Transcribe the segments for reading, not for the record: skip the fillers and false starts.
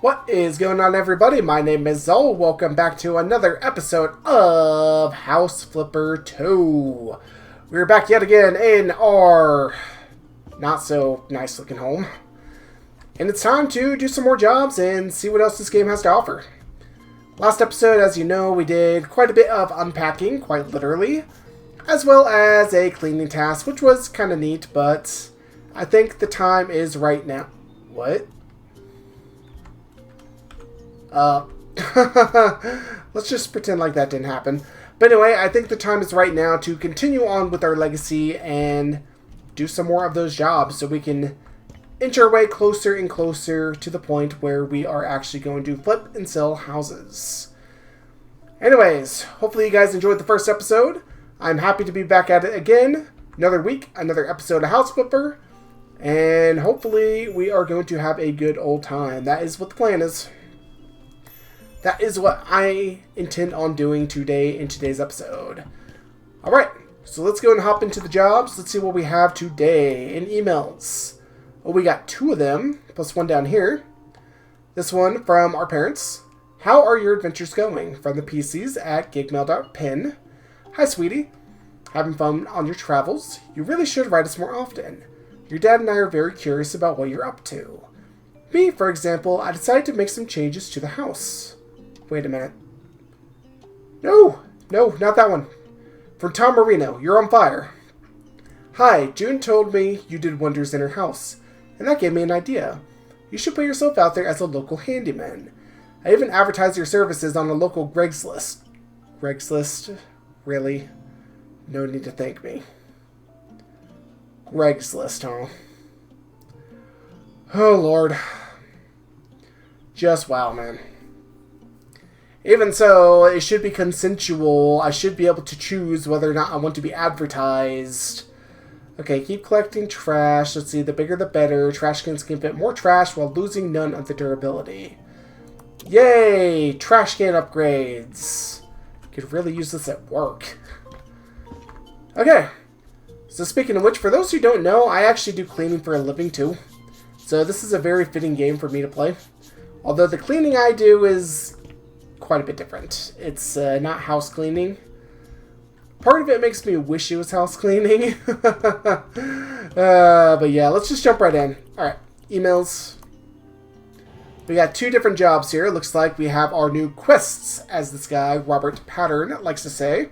What is going on, everybody? My name is Zol. Welcome back to another episode of House Flipper 2. We're back yet again in our not so nice looking home. And it's time to do some more jobs and see what else this game has to offer. Last episode, as you know, we did quite a bit of unpacking, quite literally, as well as a cleaning task, which was kind of neat, but I think the time is right now. What? Let's just pretend like that didn't happen. But anyway, I think the time is right now to continue on with our legacy and do some more of those jobs so we can inch our way closer and closer to the point where we are actually going to flip and sell houses. Anyways, hopefully you guys enjoyed the first episode. I'm happy to be back at it again. Another week, another episode of House Flipper. And hopefully we are going to have a good old time. That is what the plan is. That is what I intend on doing today in today's episode. Alright, so let's go and hop into the jobs. Let's see what we have today in emails. Well, we got 2 of them, plus 1 down here. This one from our parents. How are your adventures going? From the PCs at gigmail.pin. Hi, sweetie. Having fun on your travels? You really should write us more often. Your dad and I are very curious about what you're up to. Me, for example, I decided to make some changes to the house. Wait a minute. No, not that one. From Tom Marino, you're on fire. Hi, June told me you did wonders in her house, and that gave me an idea. You should put yourself out there as a local handyman. I even advertised your services on a local Craigslist. Craigslist? Really? No need to thank me. Craigslist, huh? Oh, Lord. Just wow, man. Even so, it should be consensual. I should be able to choose whether or not I want to be advertised. Okay, keep collecting trash. Let's see, the bigger the better. Trash cans can fit more trash while losing none of the durability. Yay! Trash can upgrades. Could really use this at work. Okay. So speaking of which, for those who don't know, I actually do cleaning for a living too. So this is a very fitting game for me to play. Although the cleaning I do is quite a bit different. It's not house cleaning. Part of it makes me wish it was house cleaning. But yeah, let's just jump right in. Alright, emails. We got 2 different jobs here. Looks like we have our new quests, as this guy, Robert Pattern, likes to say.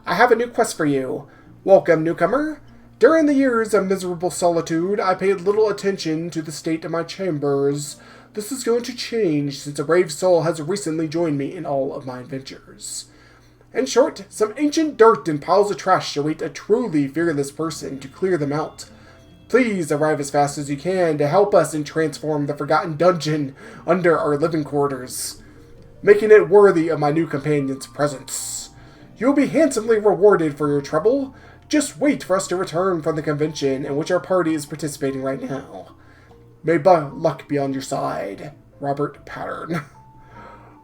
I have a new quest for you. Welcome, newcomer. During the years of miserable solitude, I paid little attention to the state of my chambers. This is going to change since a brave soul has recently joined me in all of my adventures. In short, some ancient dirt and piles of trash await a truly fearless person to clear them out. Please arrive as fast as you can to help us and transform the forgotten dungeon under our living quarters, making it worthy of my new companion's presence. You'll be handsomely rewarded for your trouble. Just wait for us to return from the convention in which our party is participating right now. May luck be on your side, Robert Pattern.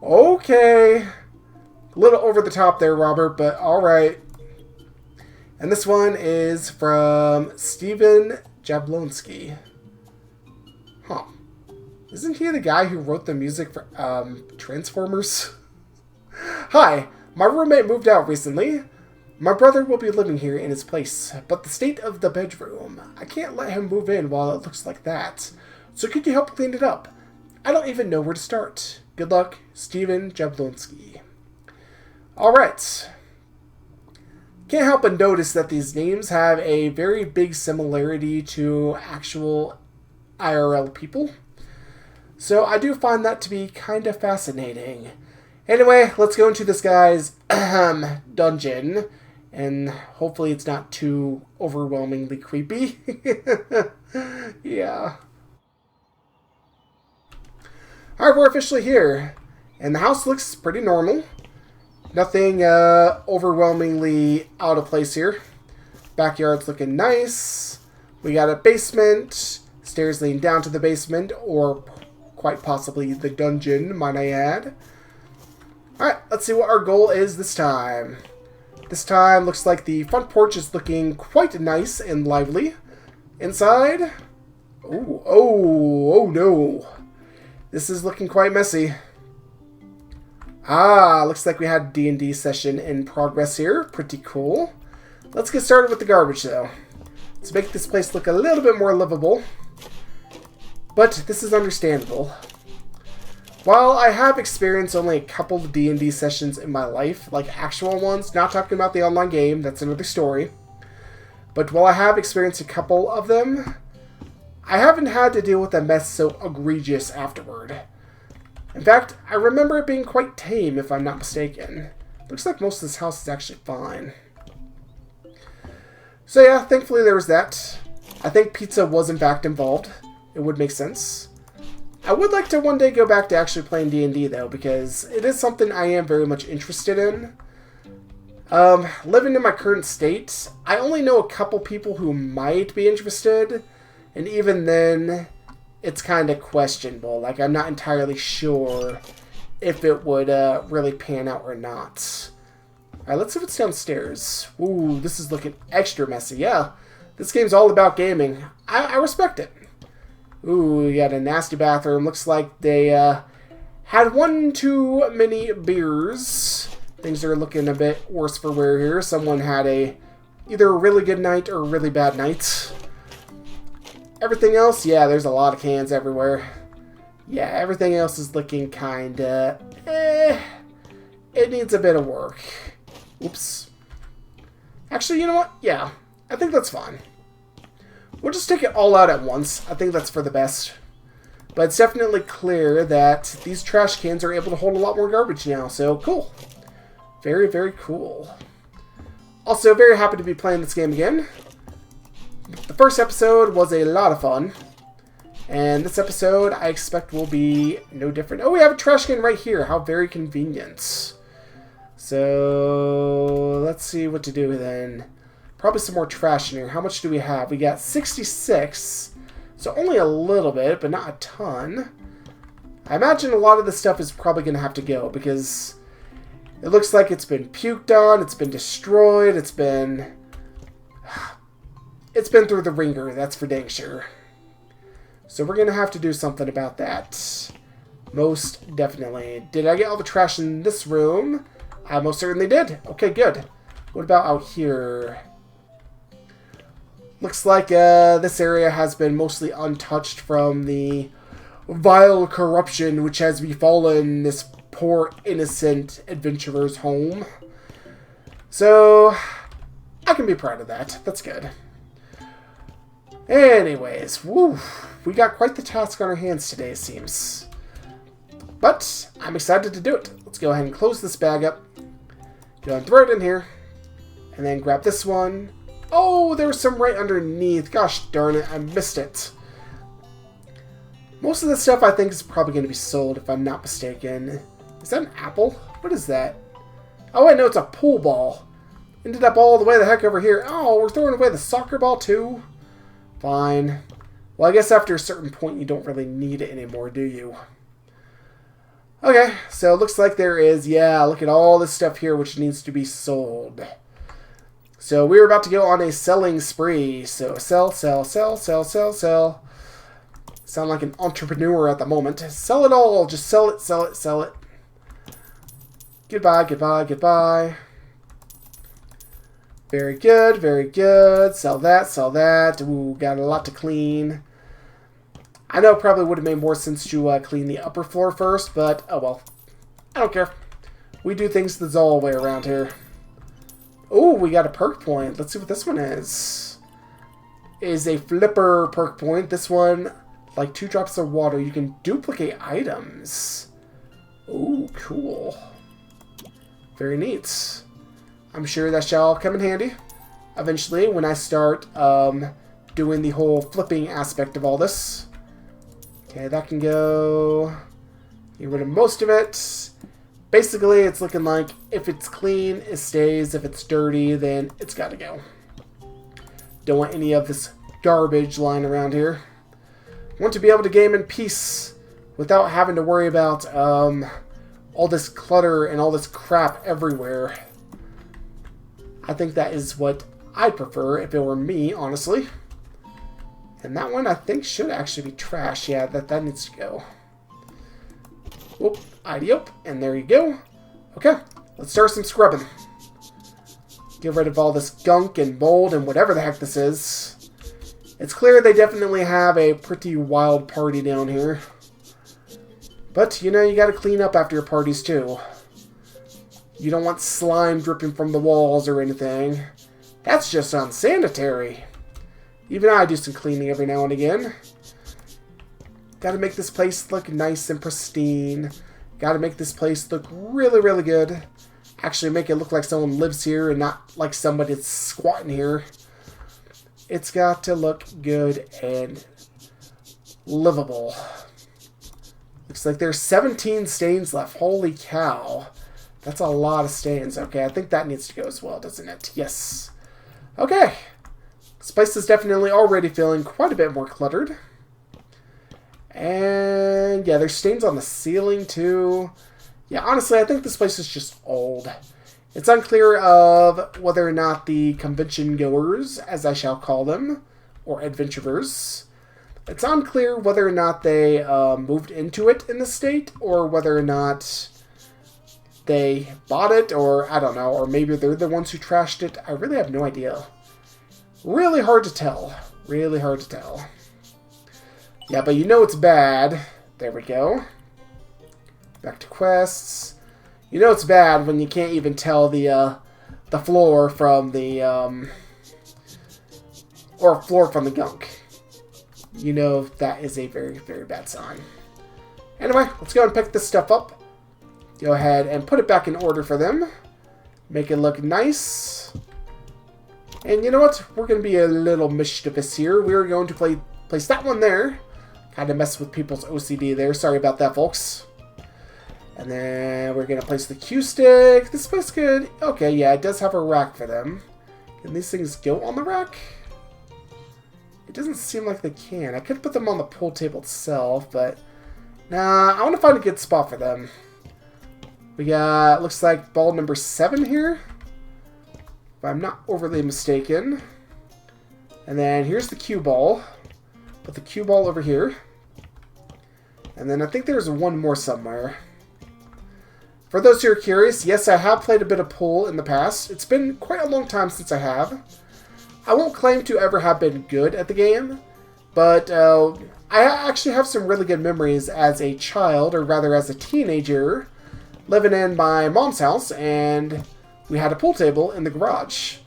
Okay. A little over the top there, Robert, but alright. And this one is from Steven Jablonski. Huh. Isn't he the guy who wrote the music for Transformers? Hi, my roommate moved out recently. My brother will be living here in his place, but the state of the bedroom, I can't let him move in while it looks like that. So could you help clean it up? I don't even know where to start. Good luck, Steven Jablonski. Alright. Can't help but notice that these names have a very big similarity to actual IRL people. So I do find that to be kind of fascinating. Anyway, let's go into this guy's dungeon. And hopefully it's not too overwhelmingly creepy. Yeah. Alright, we're officially here. And the house looks pretty normal. Nothing overwhelmingly out of place here. Backyard's looking nice. We got a basement. Stairs leading down to the basement. Or quite possibly the dungeon, might I add. Alright, let's see what our goal is this time. This time looks like the front porch is looking quite nice and lively. Inside. Oh no. This is looking quite messy. Ah, looks like we had a D&D session in progress here. Pretty cool. Let's get started with the garbage, though. Let's make this place look a little bit more livable. But this is understandable. While I have experienced only a couple of D&D sessions in my life, like actual ones, not talking about the online game, that's another story. But while I have experienced a couple of them, I haven't had to deal with a mess so egregious afterward. In fact, I remember it being quite tame, if I'm not mistaken. Looks like most of this house is actually fine. So yeah, thankfully there was that. I think pizza was in fact involved. It would make sense. I would like to one day go back to actually playing D&D though, because it is something I am very much interested in. Living in my current state, I only know a couple people who might be interested, and even then, it's kind of questionable. Like, I'm not entirely sure if it would really pan out or not. Alright, let's see what's downstairs. Ooh, this is looking extra messy. Yeah, this game's all about gaming. I respect it. Ooh, we got a nasty bathroom. Looks like they had one too many beers. Things are looking a bit worse for wear here. Someone had either a really good night or a really bad night. Everything else, yeah, there's a lot of cans everywhere. Yeah, everything else is looking kinda, it needs a bit of work. Oops. Actually, you know what? Yeah, I think that's fine. We'll just take it all out at once. I think that's for the best. But it's definitely clear that these trash cans are able to hold a lot more garbage now, so cool. Very, very cool. Also, very happy to be playing this game again. The first episode was a lot of fun, and this episode I expect will be no different. Oh, we have a trash can right here. How very convenient. So, let's see what to do then. Probably some more trash in here. How much do we have? We got 66, so only a little bit, but not a ton. I imagine a lot of this stuff is probably going to have to go, because it looks like it's been puked on, it's been destroyed, it's been through the ringer, that's for dang sure. So we're going to have to do something about that. Most definitely. Did I get all the trash in this room? I most certainly did. Okay, good. What about out here? Looks like this area has been mostly untouched from the vile corruption which has befallen this poor innocent adventurer's home. So, I can be proud of that. That's good. Anyways, woo, we got quite the task on our hands today, it seems. But I'm excited to do it. Let's go ahead and close this bag up. Go and throw it in here. And then grab this one. Oh, there was some right underneath. Gosh darn it, I missed it. Most of this stuff I think is probably going to be sold, if I'm not mistaken. Is that an apple? What is that? Oh, wait, no, it's a pool ball. Ended up all the way the heck over here. Oh, we're throwing away the soccer ball, too? Fine. Well, I guess after a certain point, you don't really need it anymore, do you? Okay, so it looks like there is, yeah, look at all this stuff here which needs to be sold. So we're about to go on a selling spree. So sell, sell, sell, sell, sell, sell. Sound like an entrepreneur at the moment. Sell it all. Just sell it, sell it, sell it. Goodbye, goodbye, goodbye. Very good, very good. Sell that, sell that. Ooh, got a lot to clean. I know it probably would have made more sense to clean the upper floor first, but oh well. I don't care. We do things the Zoll way around here. Oh, we got a perk point. Let's see what this one is. It is a flipper perk point. This one, like 2 drops of water, you can duplicate items. Ooh, cool. Very neat. I'm sure that shall come in handy eventually when I start doing the whole flipping aspect of all this. Okay, that can go. Get rid of most of it. Basically, it's looking like if it's clean, it stays. If it's dirty, then it's got to go. Don't want any of this garbage lying around here. Want to be able to game in peace without having to worry about all this clutter and all this crap everywhere. I think that is what I'd prefer if it were me, honestly. And that one I think should actually be trash. Yeah, that needs to go. Oop, idiope, and there you go. Okay, let's start some scrubbing. Get rid of all this gunk and mold and whatever the heck this is. It's clear they definitely have a pretty wild party down here. But, you know, you gotta clean up after your parties too. You don't want slime dripping from the walls or anything. That's just unsanitary. Even I do some cleaning every now and again. Gotta make this place look nice and pristine. Gotta make this place look really, really good. Actually make it look like someone lives here and not like somebody that's squatting here. It's got to look good and livable. Looks like there's 17 stains left. Holy cow. That's a lot of stains. Okay, I think that needs to go as well, doesn't it? Yes. Okay. This place is definitely already feeling quite a bit more cluttered. And yeah, there's stains on the ceiling too. Yeah, honestly, I think this place is just old. It's unclear of whether or not the convention goers, as I shall call them, or adventurers, it's unclear whether or not they moved into it in the state, or whether or not they bought it, or I don't know, or maybe they're the ones who trashed it. I really have no idea. Really hard to tell. Really hard to tell. Yeah, but you know it's bad. There we go. Back to quests. You know it's bad when you can't even tell the floor from the or floor from the gunk. You know that is a very, very bad sign. Anyway, let's go and pick this stuff up. Go ahead and put it back in order for them. Make it look nice. And you know what? We're going to be a little mischievous here. We're going to place that one there. Kind of mess with people's OCD there. Sorry about that, folks. And then we're going to place the Q stick. This place could... Okay, yeah, it does have a rack for them. Can these things go on the rack? It doesn't seem like they can. I could put them on the pool table itself, but... Nah, I want to find a good spot for them. We got, looks like ball number 7 here. If I'm not overly mistaken. And then here's the cue ball. Put the cue ball over here. And then I think there's one more somewhere. For those who are curious, yes, I have played a bit of pool in the past. It's been quite a long time since I have. I won't claim to ever have been good at the game, but I actually have some really good memories as a child, or rather as a teenager, living in my mom's house, and we had a pool table in the garage.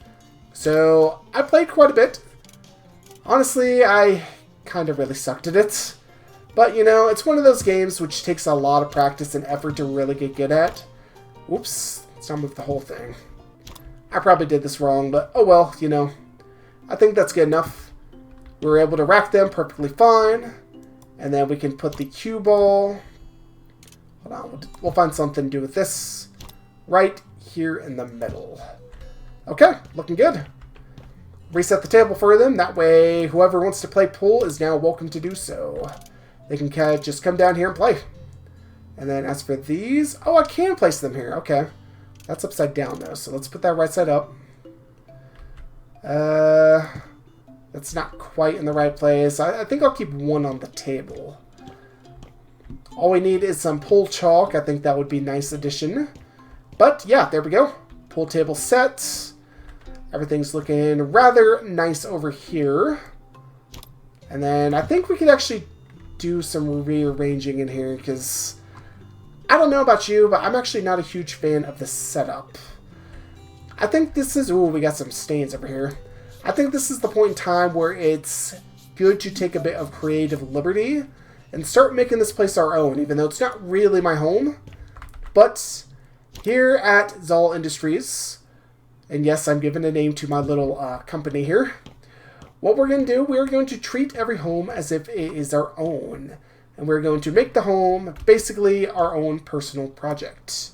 So I played quite a bit. Honestly, I kind of really sucked at it. But, you know, it's one of those games which takes a lot of practice and effort to really get good at. Whoops, let's not move the whole thing. I probably did this wrong, but oh well, you know. I think that's good enough. We were able to rack them perfectly fine. And then we can put the cue ball... Hold on, we'll find something to do with this. Right here in the middle. Okay, looking good. Reset the table for them. That way, whoever wants to play pool is now welcome to do so. They can just come down here and play. And then as for these... Oh, I can place them here. Okay. That's upside down, though. So let's put that right side up. That's not quite in the right place. I think I'll keep one on the table. All we need is some pool chalk. I think that would be a nice addition. But, yeah, there we go. Pool table set. Everything's looking rather nice over here. And then I think we could actually do some rearranging in here, because I don't know about you, but I'm actually not a huge fan of the setup. I think this is... Ooh, we got some stains over here. I think this is the point in time where it's good to take a bit of creative liberty and start making this place our own, even though it's not really my home. But here at Zal Industries, and yes, I'm giving a name to my little company here, what we're going to do, we're going to treat every home as if it is our own. And we're going to make the home basically our own personal project.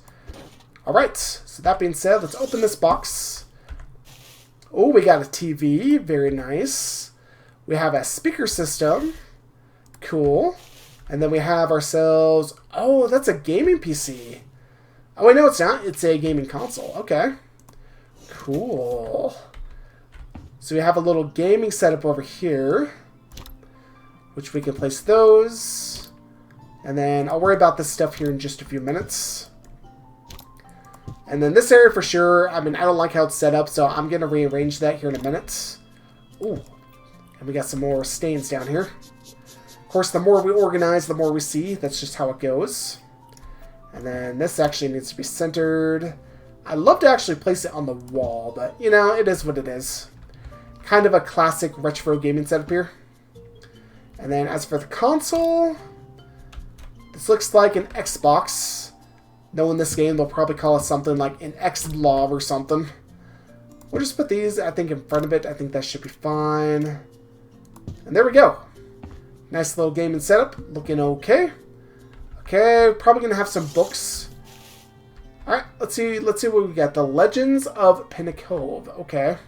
Alright, so that being said, let's open this box. Oh, we got a TV. Very nice. We have a speaker system. Cool. And then we have ourselves... Oh, that's a gaming PC. Oh, wait, no, it's not. It's a gaming console. Okay. Cool. So we have a little gaming setup over here, which we can place those. And then I'll worry about this stuff here in just a few minutes. And then this area for sure, I mean, I don't like how it's set up, so I'm going to rearrange that here in a minute. Ooh, and we got some more stains down here. Of course, the more we organize, the more we see. That's just how it goes. And then this actually needs to be centered. I'd love to actually place it on the wall, but, you know, it is what it is. Kind of a classic retro gaming setup here. And then as for the console, this looks like an Xbox. Knowing this game, they'll probably call it something like an X-Blob or something. We'll just put these, I think, in front of it. I think that should be fine. And there we go. Nice little gaming setup. Looking okay. Okay, probably going to have some books. Alright, let's see what we got. The Legends of Penacove. Okay.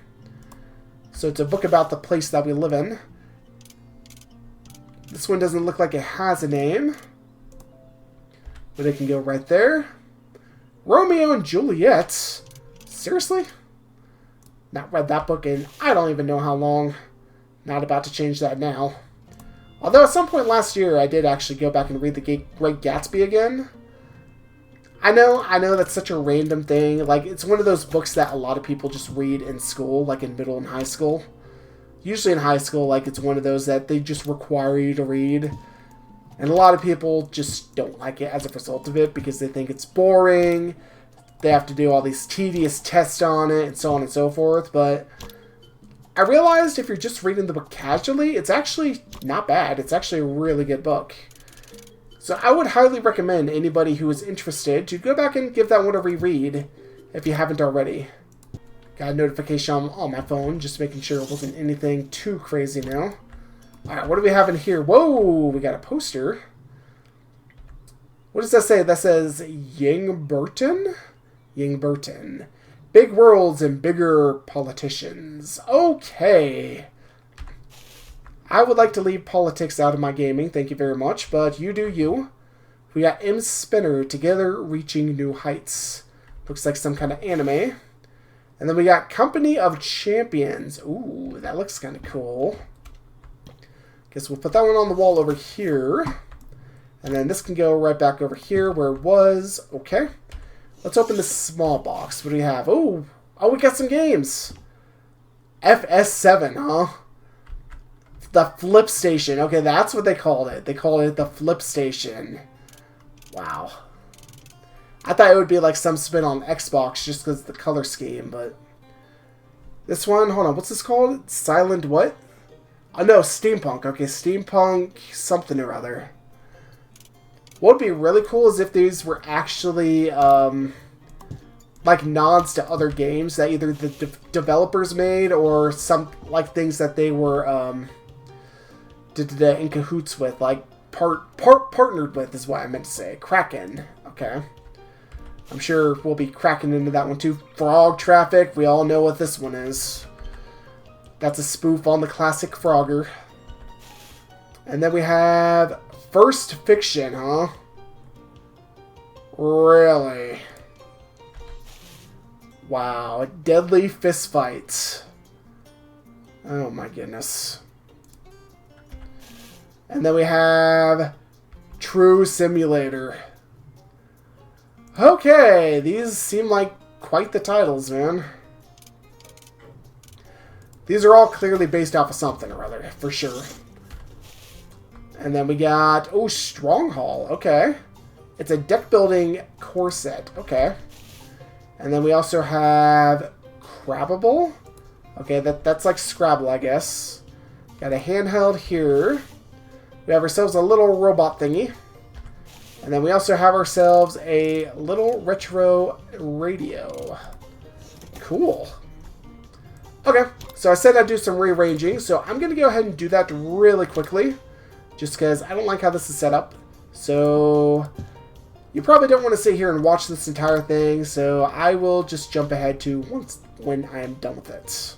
So it's a book about the place that we live in. This one doesn't look like it has a name. But it can go right there. Romeo and Juliet. Seriously? Not read that book in I don't even know how long. Not about to change that now. Although at some point last year I did actually go back and read The Great Gatsby again. I know that's such a random thing. Like, it's one of those books that a lot of people just read in school, like in middle and high school. Usually in high school, like, it's one of those that they just require you to read. And a lot of people just don't like it as a result of it because they think it's boring. They have to do all these tedious tests on it and so on and so forth. But I realized if you're just reading the book casually, it's actually not bad. It's actually a really good book. So I would highly recommend anybody who is interested to go back and give that one a reread if you haven't already. Got a notification on my phone, just making sure it wasn't anything too crazy now. Alright, what do we have in here? Whoa, we got a poster. What does that say? That says Yingberton? Yingberton. Big worlds and bigger politicians. Okay. I would like to leave politics out of my gaming, thank you very much, but you do you. We got M. Spinner, Together Reaching New Heights. Looks like some kind of anime. And then we got Company of Champions. Ooh, that looks kind of cool. Guess we'll put that one on the wall over here. And then this can go right back over here where it was. Okay. Let's open this small box. What do we have? Oh, we got some games. FS7, huh? The Flip Station. Okay, that's what they called it. They called it the Flip Station. Wow. I thought it would be like some spin on Xbox just because of the color scheme, but... This one, hold on, what's this called? Silent what? Oh no, Steampunk. Okay, Steampunk something or other. What would be really cool is if these were actually, like nods to other games that either the developers made or some, like, things that they were, in cahoots with, like, partnered with is what I meant to say. Kraken. Okay. I'm sure we'll be cracking into that one too. Frog Traffic. We all know what this one is. That's a spoof on the classic Frogger. And then we have First Fiction, huh? Really? Wow. Deadly Fistfights. Oh my goodness. And then we have True Simulator. Okay, these seem like quite the titles, man. These are all clearly based off of something or other, for sure. And then we got, oh, Stronghall, okay. It's a deck building core set, okay. And then we also have Crabbable. Okay, that's like Scrabble, I guess. Got a handheld here. We have ourselves a little robot thingy. And then we also have ourselves a little retro radio. Cool. Okay, so I said I'd do some rearranging, so I'm going to go ahead and do that really quickly. Just because I don't like how this is set up. So you probably don't want to sit here and watch this entire thing, so I will just jump ahead to when I am done with it.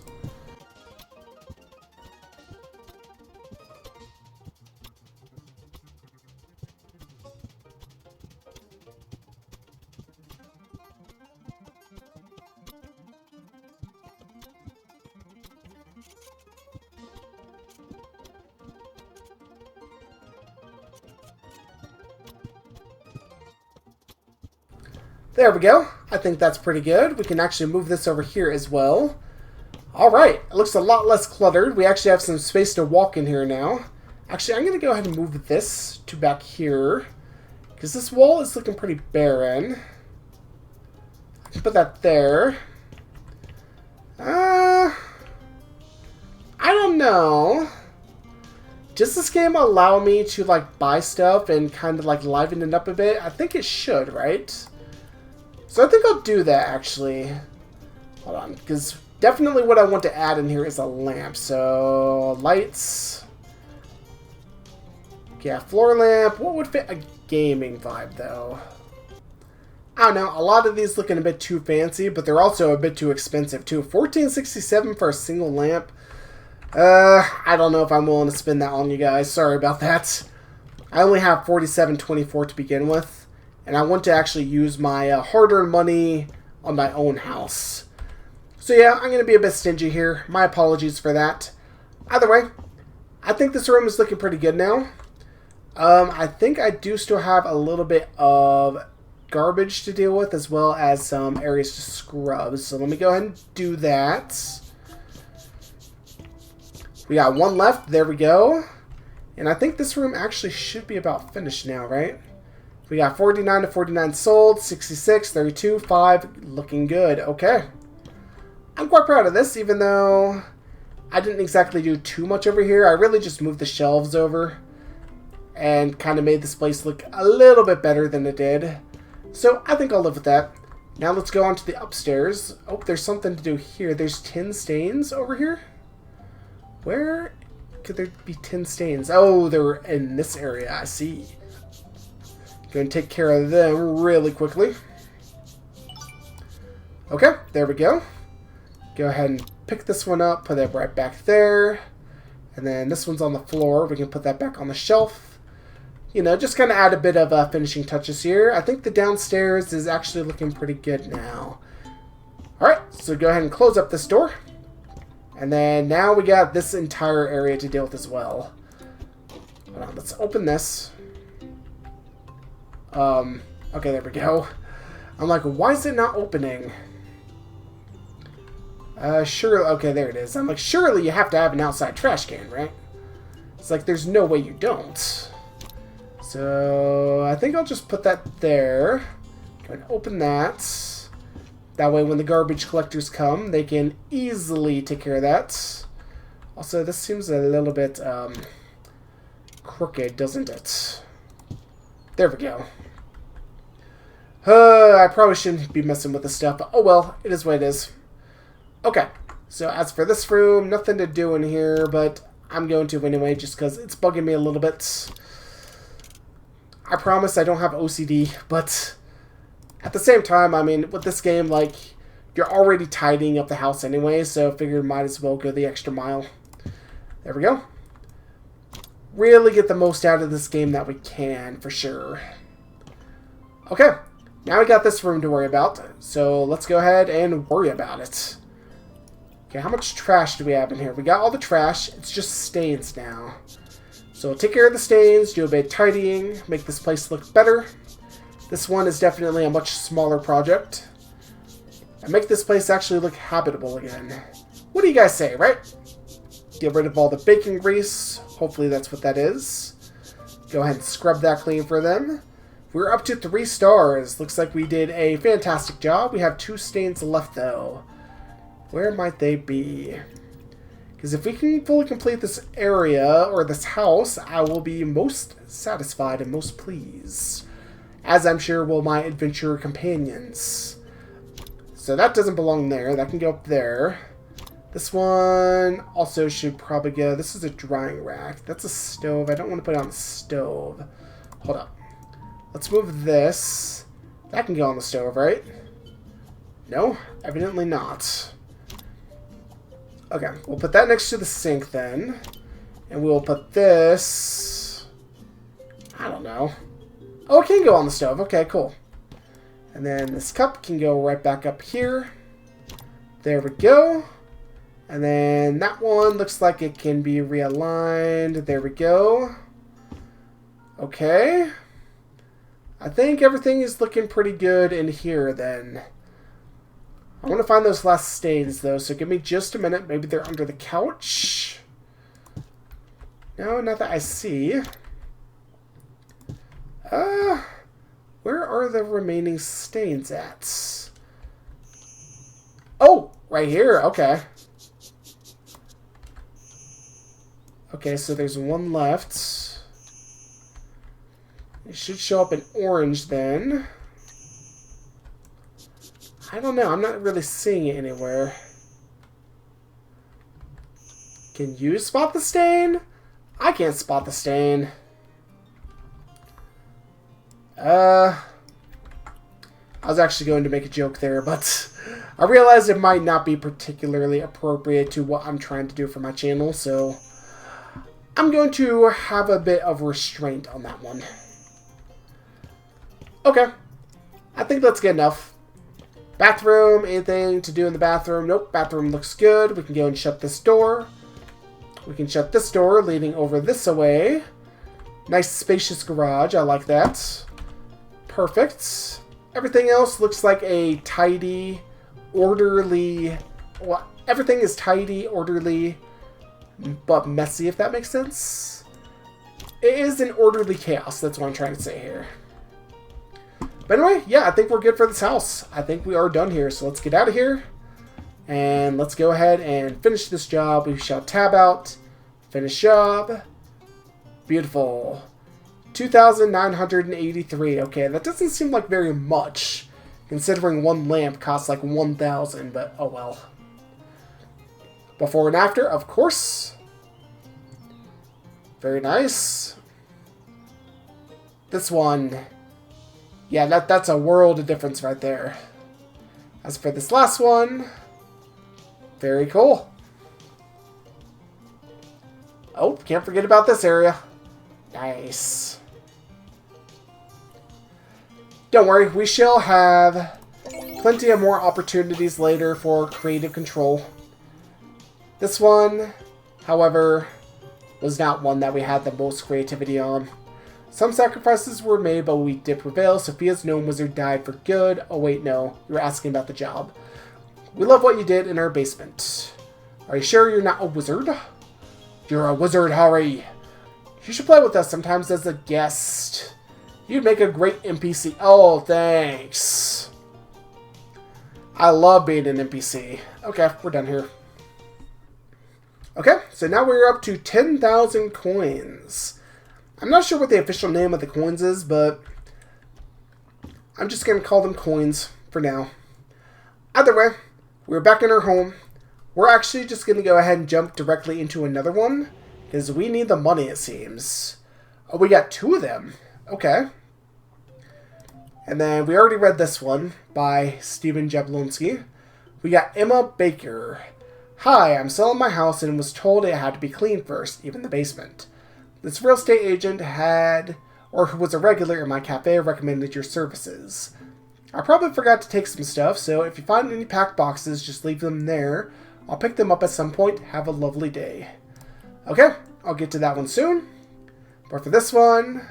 There we go. I think that's pretty good. We can actually move this over here as well. Alright, it looks a lot less cluttered. We actually have some space to walk in here now. Actually, I'm going to go ahead and move this to back here, because this wall is looking pretty barren. I can put that there. I don't know. Does this game allow me to, like, buy stuff and kind of, like, liven it up a bit? I think it should, right? So I think I'll do that, actually. Hold on, because definitely what I want to add in here is a lamp. So, lights. Yeah, floor lamp. What would fit a gaming vibe, though? I don't know. A lot of these looking a bit too fancy, but they're also a bit too expensive, too. $14.67 for a single lamp. I don't know if I'm willing to spend that on you guys. Sorry about that. I only have $47.24 to begin with, and I want to actually use my hard-earned money on my own house. So yeah, I'm going to be a bit stingy here. My apologies for that. Either way, I think this room is looking pretty good now. I think I do still have a little bit of garbage to deal with, as well as some areas to scrub. So let me go ahead and do that. We got one left. There we go. And I think this room actually should be about finished now, right? We got 49 to 49 sold, 66, 32, 5, looking good. Okay. I'm quite proud of this, even though I didn't exactly do too much over here. I really just moved the shelves over and kind of made this place look a little bit better than it did. So I think I'll live with that. Now let's go on to the upstairs. Oh, there's something to do here. There's tin stains over here. Where could there be tin stains? Oh, they're in this area. I see. Going to take care of them really quickly. Okay, there we go. Go ahead and pick this one up, put it right back there. And then this one's on the floor. We can put that back on the shelf. You know, just kind of add a bit of finishing touches here. I think the downstairs is actually looking pretty good now. Alright, so go ahead and close up this door. And then now we got this entire area to deal with as well. Hold on, let's open this. Okay, there we go. I'm like, why is it not opening? Sure, okay, there it is. I'm like, surely you have to have an outside trash can, right? It's like, there's no way you don't. So, I think I'll just put that there. Go and open that. That way, when the garbage collectors come, they can easily take care of that. Also, this seems a little bit, crooked, doesn't it? There we go. I probably shouldn't be messing with this stuff, but oh well, it is what it is. Okay, so as for this room, nothing to do in here, but I'm going to anyway, just because it's bugging me a little bit. I promise I don't have OCD, but at the same time, I mean, with this game, like, you're already tidying up the house anyway, so I figured might as well go the extra mile. There we go. Really get the most out of this game that we can, for sure. Okay, now we got this room to worry about, so let's go ahead and worry about it. Okay, how much trash do we have in here? We got all the trash, it's just stains now. So we'll take care of the stains, do a bit of tidying, make this place look better. This one is definitely a much smaller project. And make this place actually look habitable again. What do you guys say, right? Get rid of all the bacon grease. Hopefully that's what that is. Go ahead and scrub that clean for them. We're up to 3 stars. Looks like we did a fantastic job. We have 2 stains left though. Where might they be? Because if we can fully complete this area, or this house, I will be most satisfied and most pleased. As I'm sure will my adventure companions. So that doesn't belong there. That can go up there. This one also should probably go... This is a drying rack. That's a stove. I don't want to put it on the stove. Hold up. Let's move this. That can go on the stove, right? No? Evidently not. Okay. We'll put that next to the sink then. And we'll put this... I don't know. Oh, it can go on the stove. Okay, cool. And then this cup can go right back up here. There we go. And then that one looks like it can be realigned. There we go. Okay. I think everything is looking pretty good in here then. I want to find those last stains though, so give me just a minute. Maybe they're under the couch. No, not that I see. Where are the remaining stains at? Oh, right here. Okay. Okay, so there's one left. It should show up in orange then. I don't know. I'm not really seeing it anywhere. Can you spot the stain? I can't spot the stain. I was actually going to make a joke there, but I realized it might not be particularly appropriate to what I'm trying to do for my channel, so I'm going to have a bit of restraint on that one. Okay. I think that's good enough. Bathroom, anything to do in the bathroom? Nope, bathroom looks good. We can go and shut this door. We can shut this door, leading over this away. Nice spacious garage, I like that. Perfect. Everything else looks like a tidy, orderly... Well, everything is tidy, orderly, but messy, if that makes sense. It is an orderly chaos, that's what I'm trying to say here. But anyway, yeah, I think we're good for this house. I think we are done here, so let's get out of here. And let's go ahead and finish this job. We shall tab out. Finish job. Beautiful. 2,983. Okay, that doesn't seem like very much, considering one lamp costs like 1,000, but oh well. Before and after, of course. Very nice. This one... Yeah, that's a world of difference right there. As for this last one, very cool. Oh, can't forget about this area. Nice. Don't worry, we shall have plenty of more opportunities later for creative control. This one, however, was not one that we had the most creativity on. Some sacrifices were made, but we did prevail. Sophia's gnome wizard died for good. Oh wait, no. You were asking about the job. We love what you did in our basement. Are you sure you're not a wizard? You're a wizard, Harry. You should play with us sometimes as a guest. You'd make a great NPC. Oh, thanks. I love being an NPC. Okay, we're done here. Okay, so now we're up to 10,000 coins. I'm not sure what the official name of the coins is, but I'm just going to call them coins for now. Either way, we're back in our home. We're actually just going to go ahead and jump directly into another one, because we need the money, it seems. Oh, we got 2 of them. Okay. And then we already read this one by Stephen Jablonski. We got Emma Baker. Hi, I'm selling my house and was told it had to be cleaned first, even the basement. This real estate agent had, or who was a regular in my cafe, recommended your services. I probably forgot to take some stuff, so if you find any packed boxes, just leave them there. I'll pick them up at some point. Have a lovely day. Okay, I'll get to that one soon. But for this one,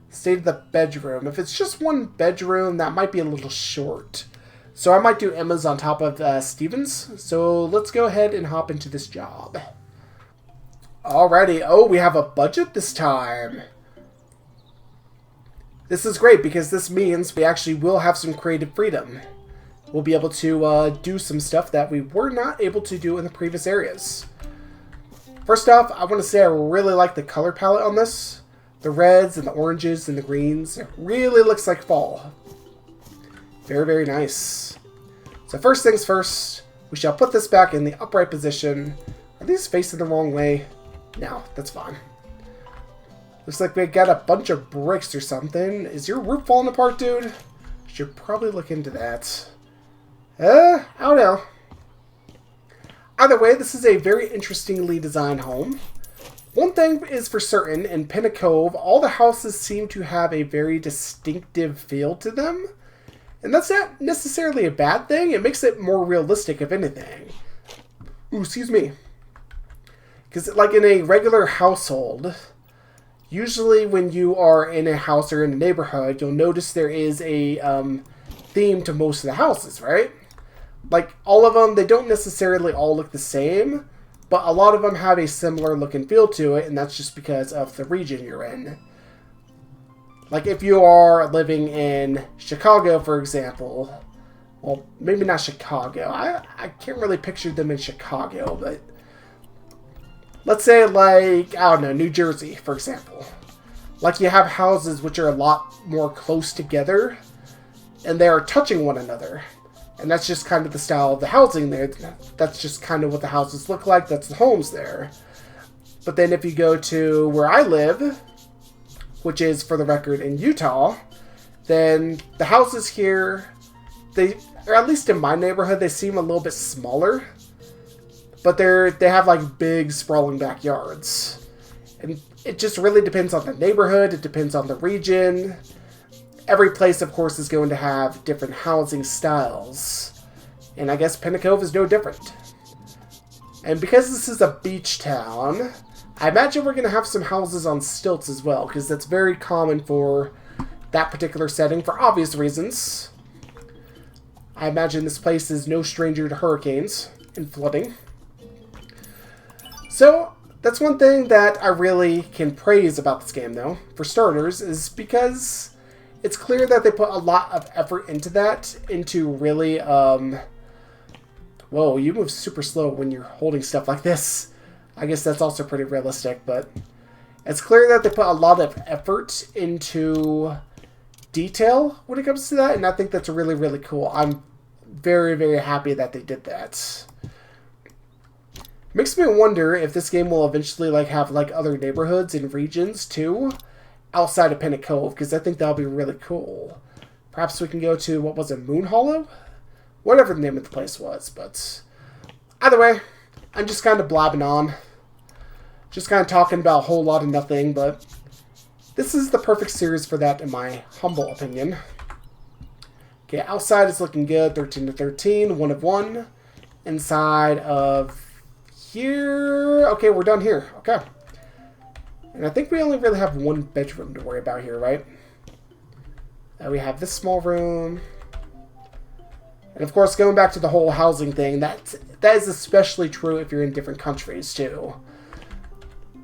state of the bedroom. If it's just one bedroom, that might be a little short. So I might do Emma's on top of Steven's. So let's go ahead and hop into this job. Alrighty. Oh, we have a budget this time. This is great because this means we actually will have some creative freedom. We'll be able to do some stuff that we were not able to do in the previous areas. First off, I want to say I really like the color palette on this. The reds and the oranges and the greens. It really looks like fall. Very, very nice. So first things first, we shall put this back in the upright position. Are these facing the wrong way? No, that's fine. Looks like we got a bunch of bricks or something. Is your roof falling apart, dude? Should probably look into that. I don't know. Either way, this is a very interestingly designed home. One thing is for certain, in Pinna Cove, all the houses seem to have a very distinctive feel to them. And that's not necessarily a bad thing. It makes it more realistic, if anything. Ooh, excuse me. Because, like, in a regular household, Usually when you are in a house or in a neighborhood, you'll notice there is a theme to most of the houses, right? Like, all of them, they don't necessarily all look the same, but a lot of them have a similar look and feel to it, and that's just because of the region you're in. Like, if you are living in Chicago, for example, well, maybe not Chicago. I can't really picture them in Chicago, but let's say, like, I don't know, New Jersey, for example. Like, you have houses which are a lot more close together, and they are touching one another. And that's just kind of the style of the housing there. That's just kind of what the houses look like. That's the homes there. But then if you go to where I live, which is, for the record, in Utah, then the houses here, or at least in my neighborhood, they seem a little bit smaller. But they have like big sprawling backyards. And it just really depends on the neighborhood. It depends on the region. Every place, of course, is going to have different housing styles. And I guess Pinnacle is no different. And because this is a beach town, I imagine we're going to have some houses on stilts as well, because that's very common for that particular setting for obvious reasons. I imagine this place is no stranger to hurricanes and flooding. So, that's one thing that I really can praise about this game, though, for starters, is because it's clear that they put a lot of effort into that, into really, whoa, you move super slow when you're holding stuff like this. I guess that's also pretty realistic, but it's clear that they put a lot of effort into detail when it comes to that, and I think that's really, really cool. I'm very, very happy that they did that. Makes me wonder if this game will eventually have other neighborhoods and regions too, outside of Pinnacle Cove, because I think that'll be really cool. Perhaps we can go to, what was it, Moon Hollow? Whatever the name of the place was, but either way, I'm just kind of blabbing on. Just kind of talking about a whole lot of nothing, but this is the perfect series for that, in my humble opinion. Okay, outside is looking good, 13 to 13, 1 of 1. Inside of here, okay, we're done here, okay. And I think we only really have one bedroom to worry about here, right? We have this small room. And of course, going back to the whole housing thing, that is especially true if you're in different countries, too.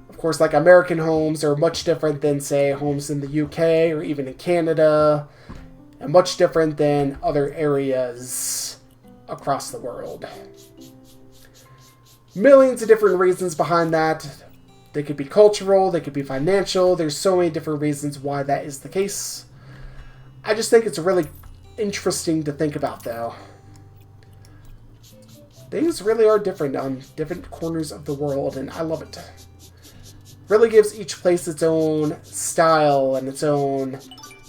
Of course, like, American homes are much different than, say, homes in the UK or even in Canada. And much different than other areas across the world. Millions of different reasons behind that. They could be cultural, they could be financial. There's so many different reasons why that is the case. I just think it's really interesting to think about, though. Things really are different on different corners of the world, and I love it. Really gives each place its own style and its own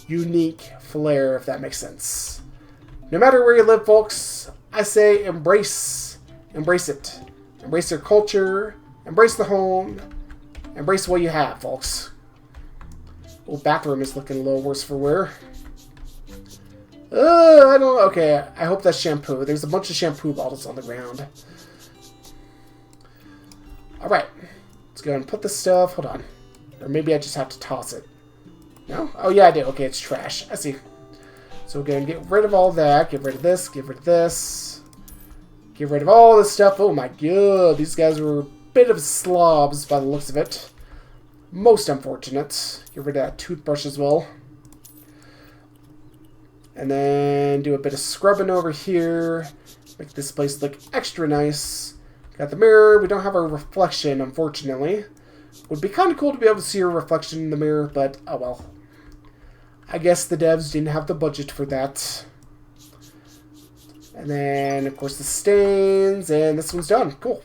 unique flair, if that makes sense. No matter where you live, folks, I say embrace it. Embrace your culture, embrace the home, embrace what you have, folks. Oh, bathroom is looking a little worse for wear. I don't... Okay, I hope that's shampoo. There's a bunch of shampoo bottles on the ground. Alright. Let's go and put this stuff... Hold on. Or maybe I just have to toss it. No? Oh, yeah, I do. Okay, it's trash. I see. So we're going to get rid of all that. Get rid of this. Get rid of this. Get rid of all this stuff. Oh, my God. These guys were a bit of slobs by the looks of it. Most unfortunate. Get rid of that toothbrush as well. And then do a bit of scrubbing over here. Make this place look extra nice. Got the mirror. We don't have a reflection, unfortunately. Would be kind of cool to be able to see a reflection in the mirror, but oh well. I guess the devs didn't have the budget for that. And then, of course, the stains. And this one's done. Cool.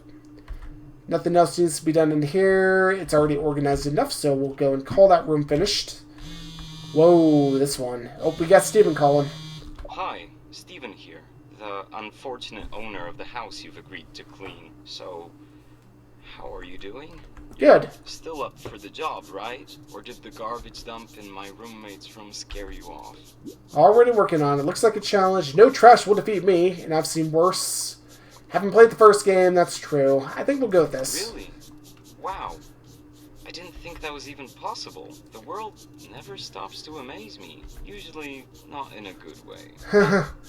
Nothing else needs to be done in here. It's already organized enough, so we'll go and call that room finished. Whoa, this one. Oh, we got Steven calling. Hi, Steven here. The unfortunate owner of the house you've agreed to clean. So, how are you doing? Good. Still up for the job, right? Or did the garbage dump in my roommate's room scare you off? Already working on it. Looks like a challenge. No trash will defeat me, and I've seen worse. Haven't played the first game, that's true. I think we'll go with this. Really? Wow. I didn't think that was even possible. The world never stops to amaze me. Usually not in a good way.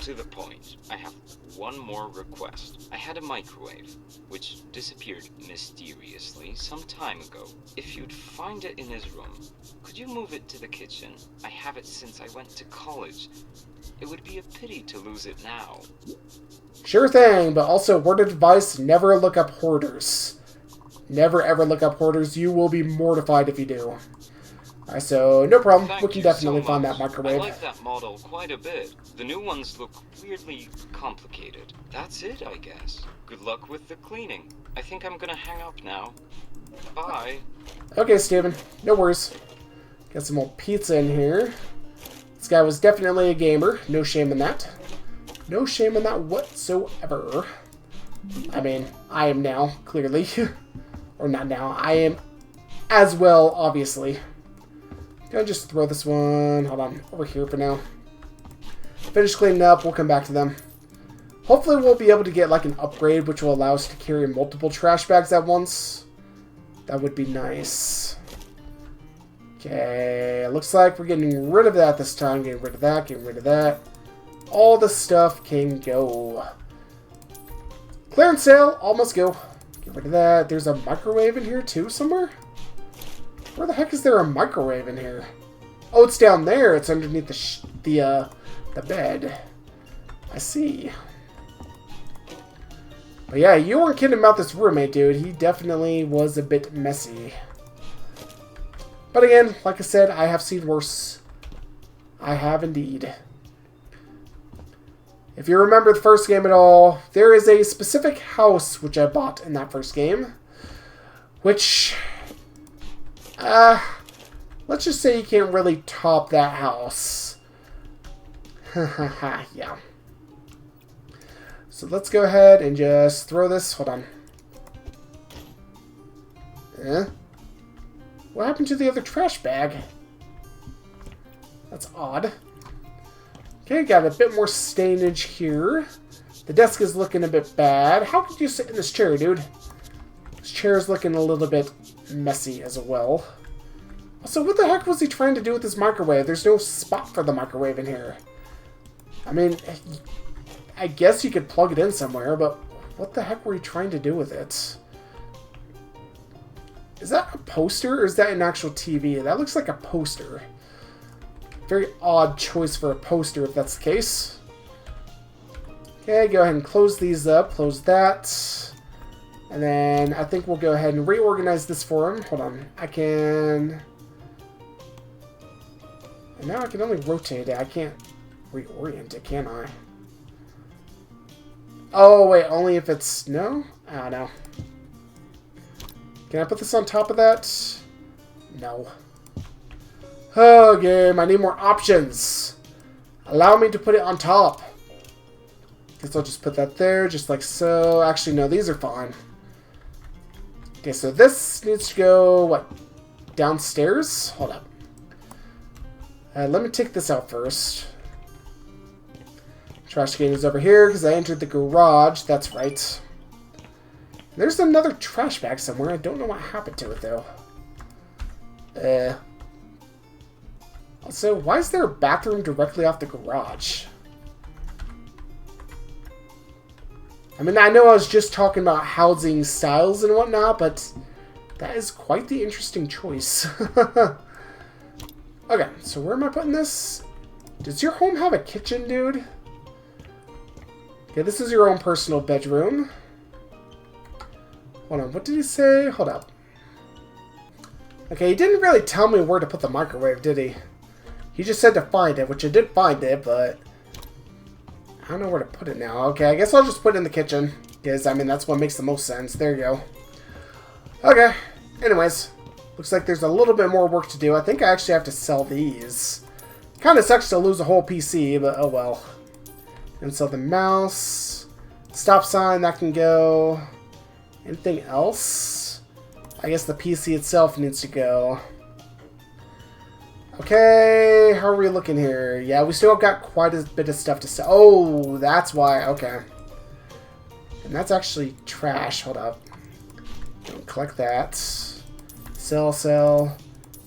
To the point. I have one more request. I had a microwave, which disappeared mysteriously some time ago. If you'd find it in his room, could you move it to the kitchen? I have it since I went to college. It would be a pity to lose it now. Sure thing, but also word of advice, never look up hoarders. Never ever look up hoarders. You will be mortified if you do. Alright, so no problem. Thank We can you definitely so find much. that microwave. I like that model quite a bit. The new ones look weirdly complicated. That's it, I guess. Good luck with the cleaning. I think I'm gonna hang up now. Bye. Okay, Steven. No worries. Got some old pizza in here. This guy was definitely a gamer. No shame in that. No shame in that whatsoever. I mean, I am now, clearly. Or not now. I am as well, obviously. Gonna just throw this one, hold on, over here for now. Finish cleaning up, we'll come back to them. Hopefully we'll be able to get like an upgrade which will allow us to carry multiple trash bags at once. That would be nice. Okay, looks like we're getting rid of that this time. Getting rid of that, getting rid of that. All the stuff can go. Clearance sale, all must go. Get rid of that. There's a microwave in here too somewhere? Where the heck is there a microwave in here? Oh, it's down there. It's underneath the bed. I see. But yeah, you weren't kidding about this roommate, dude. He definitely was a bit messy. But again, like I said, I have seen worse. I have indeed. If you remember the first game at all, there is a specific house which I bought in that first game. Which, let's just say you can't really top that house. Yeah. So let's go ahead and just throw this. Hold on. What happened to the other trash bag? That's odd. Okay, got a bit more stainage here. The desk is looking a bit bad. How could you sit in this chair, dude? This chair is looking a little bit messy as well. Also, what the heck was he trying to do with this microwave? There's no spot for the microwave in here. I mean, I guess you could plug it in somewhere, but what the heck were you trying to do with it? Is that a poster or is that an actual TV? That looks like a poster. Very odd choice for a poster if that's the case. Okay, go ahead and close these up. Close that. And then I think we'll go ahead and reorganize this for him. Hold on. I can... And now I can only rotate it. I can't reorient it, can I? Oh, wait. Only if it's... No? Ah, no. Can I put this on top of that? No. Oh, game. I need more options. Allow me to put it on top. Guess I'll just put that there, just like so. Actually, no, these are fine. Okay, so this needs to go, what, downstairs? Hold up. Let me take this out first. Trash can is over here because I entered the garage. That's right. There's another trash bag somewhere. I don't know what happened to it, though. Also, why is there a bathroom directly off the garage? I mean, I know I was just talking about housing styles and whatnot, but that is quite the interesting choice. Okay, so where am I putting this? Does your home have a kitchen, dude? Okay, this is your own personal bedroom. Hold on, what did he say? Hold up. Okay, he didn't really tell me where to put the microwave, did he? He just said to find it, which I did find it, but I don't know where to put it now. Okay, I guess I'll just put it in the kitchen, because, I mean, that's what makes the most sense. There you go. Okay, anyways, looks like there's a little bit more work to do. I think I actually have to sell these. Kind of sucks to lose a whole PC, but oh well. And sell the mouse. Stop sign, that can go. Anything else? I guess the PC itself needs to go. Okay, how are we looking here? Yeah, we still got quite a bit of stuff to sell. Oh, that's why. Okay. And that's actually trash. Hold up. Don't collect that. Sell, sell.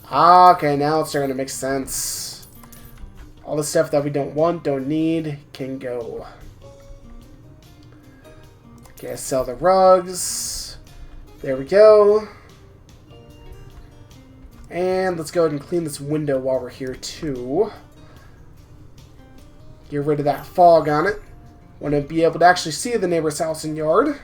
Ah, okay, now it's starting to make sense. All the stuff that we don't want, don't need, can go. Okay, sell the rugs. There we go. And let's go ahead and clean this window while we're here, too. Get rid of that fog on it. Want to be able to actually see the neighbor's house and yard.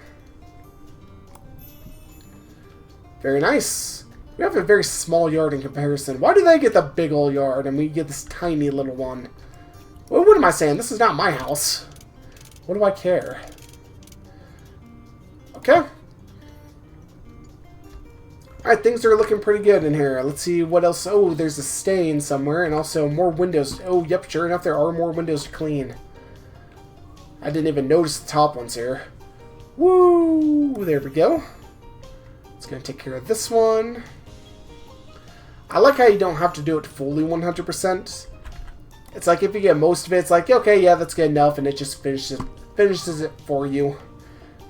Very nice. We have a very small yard in comparison. Why do they get the big old yard and we get this tiny little one? Well, what am I saying? This is not my house. What do I care? Okay. Alright, things are looking pretty good in here. Let's see what else. Oh, there's a stain somewhere and also more windows. Oh, yep, sure enough, there are more windows to clean. I didn't even notice the top ones here. Woo! There we go. It's going to take care of this one. I like how you don't have to do it fully 100%. It's like if you get most of it, it's like, okay, yeah, that's good enough, and it just finishes it for you.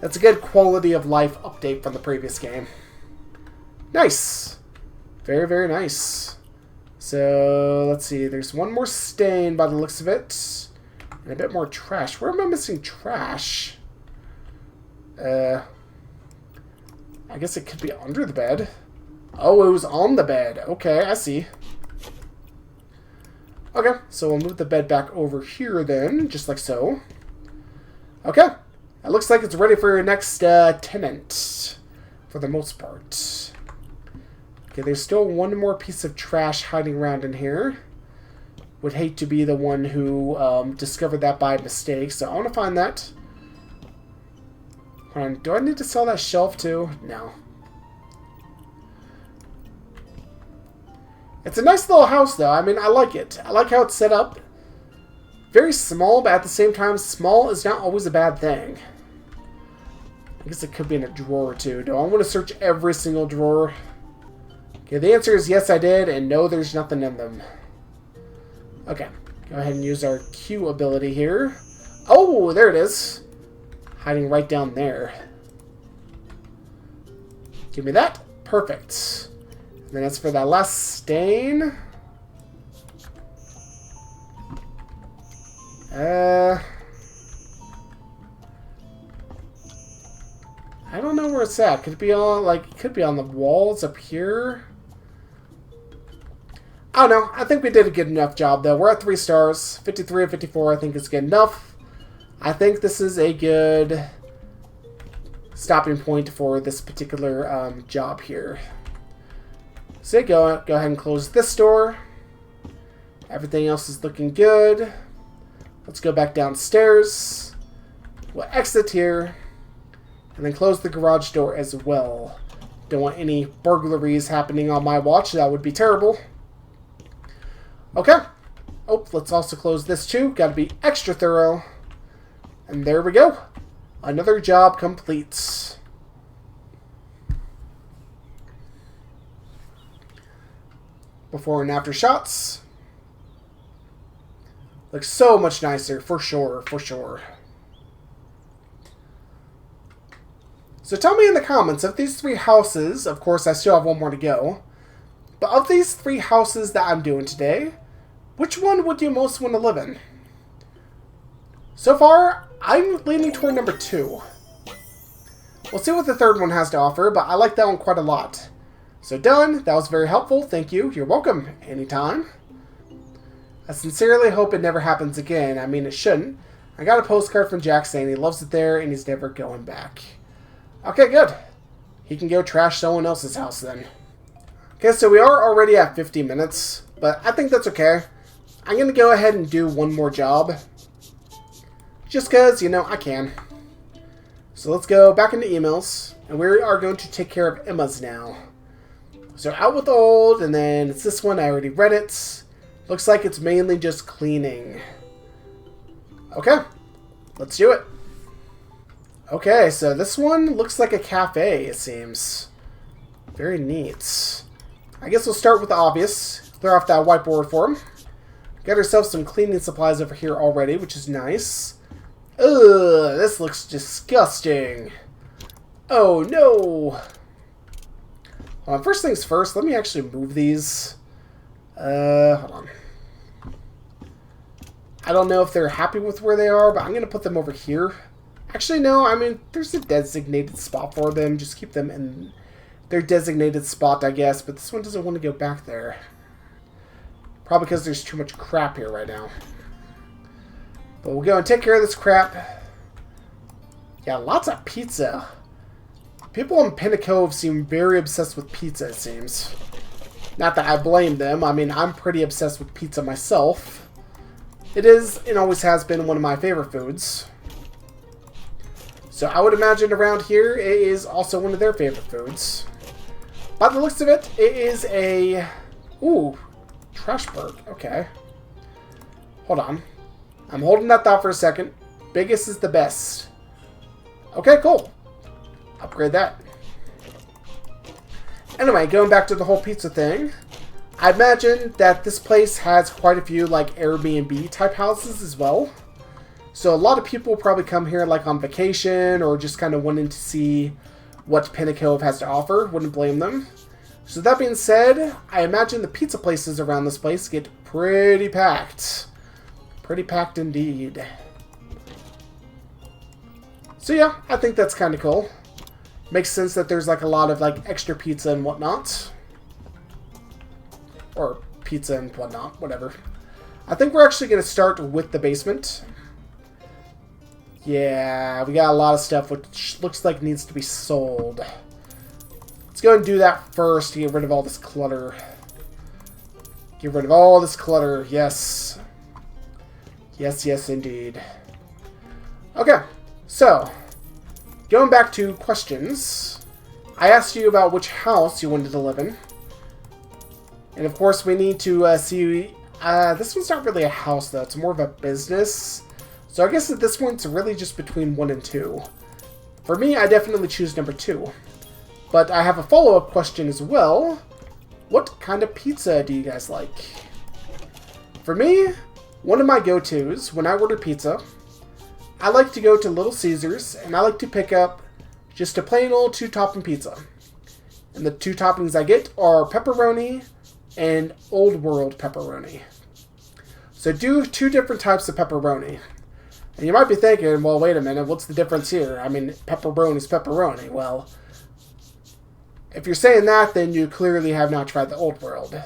That's a good quality of life update from the previous game. Nice. Very, very nice. So, let's see. There's one more stain by the looks of it. And a bit more trash. Where am I missing trash? I guess it could be under the bed. Oh, it was on the bed. Okay, I see. Okay, so we'll move the bed back over here then, just like so. Okay, it looks like it's ready for your next tenant, for the most part. Okay, there's still one more piece of trash hiding around in here. Would hate to be the one who discovered that by mistake, so I want to find that. Hold on, do I need to sell that shelf too? No. It's a nice little house, though. I mean, I like it. I like how it's set up. Very small, but at the same time, small is not always a bad thing. I guess it could be in a drawer, too. Do I want to search every single drawer? Okay, the answer is yes, I did, and no, there's nothing in them. Okay, go ahead and use our Q ability here. Oh, there it is. Hiding right down there. Give me that. Perfect. And then as for that last stain... I don't know where it's at. Could it be on, like, it could be on the walls up here? I don't know. I think we did a good enough job, though. We're at 3 stars. 53 and 54, I think is good enough. I think this is a good stopping point for this particular job here. So go ahead and close this door. Everything else is looking good. Let's go back downstairs. We'll exit here. And then close the garage door as well. Don't want any burglaries happening on my watch. That would be terrible. Okay. Oh, let's also close this too. Got to be extra thorough. And there we go. Another job complete. Before and after shots. Looks so much nicer, for sure, for sure. So tell me in the comments, of these 3 houses, of course I still have one more to go, but of these 3 houses that I'm doing today, which one would you most want to live in? So far, I'm leaning toward number 2. We'll see what the third one has to offer, but I like that one quite a lot. So done, that was very helpful, thank you, you're welcome, anytime. I sincerely hope it never happens again, I mean it shouldn't. I got a postcard from Jack saying he loves it there and he's never going back. Okay, good. He can go trash someone else's house then. Okay, so we are already at 50 minutes, but I think that's okay. I'm going to go ahead and do one more job. Just because, you know, I can. So let's go back into emails, and we are going to take care of Emma's now. So out with old, and then it's this one, I already read it. Looks like it's mainly just cleaning. Okay, let's do it. Okay, so this one looks like a cafe, it seems. Very neat. I guess we'll start with the obvious. Clear off that whiteboard for him. Got ourselves some cleaning supplies over here already, which is nice. Ugh, this looks disgusting. Oh no! First things first, let me actually move these. Hold on. I don't know if they're happy with where they are, but I'm going to put them over here. Actually, no, I mean, there's a designated spot for them. Just keep them in their designated spot, I guess. But this one doesn't want to go back there. Probably because there's too much crap here right now. But we'll go and take care of this crap. Yeah, lots of pizza. People in Pinna Cove seem very obsessed with pizza, it seems. Not that I blame them. I mean, I'm pretty obsessed with pizza myself. It is, and always has been, one of my favorite foods. So I would imagine around here, it is also one of their favorite foods. By the looks of it, it is a... Ooh, Trashberg. Okay. Hold on. I'm holding that thought for a second. Biggest is the best. Okay, cool. Upgrade that. Anyway, going back to the whole pizza thing, I imagine that this place has quite a few like Airbnb type houses as well. So a lot of people probably come here like on vacation or just kind of wanting to see what Pinna Cove has to offer. Wouldn't blame them. So that being said, I imagine the pizza places around this place get pretty packed. Pretty packed indeed. So yeah, I think that's kind of cool. Makes sense that there's like a lot of like extra pizza and whatnot. Or pizza and whatnot, whatever. I think we're actually going to start with the basement. Yeah, we got a lot of stuff which looks like needs to be sold. Let's go and do that first to get rid of all this clutter. Get rid of all this clutter, yes. Yes, yes, indeed. Okay, so, going back to questions. I asked you about which house you wanted to live in. And of course, we need to see... this one's not really a house, though. It's more of a business. So I guess at this point, it's really just between 1 and 2. For me, I definitely choose number 2. But I have a follow-up question as well. What kind of pizza do you guys like? For me, one of my go-tos when I order pizza, I like to go to Little Caesars, and I like to pick up just a plain old 2-topping pizza. And the 2 toppings I get are pepperoni and Old World pepperoni. So do 2 different types of pepperoni. And you might be thinking, well, wait a minute, what's the difference here? I mean, pepperoni's pepperoni. Well, if you're saying that, then you clearly have not tried the Old World.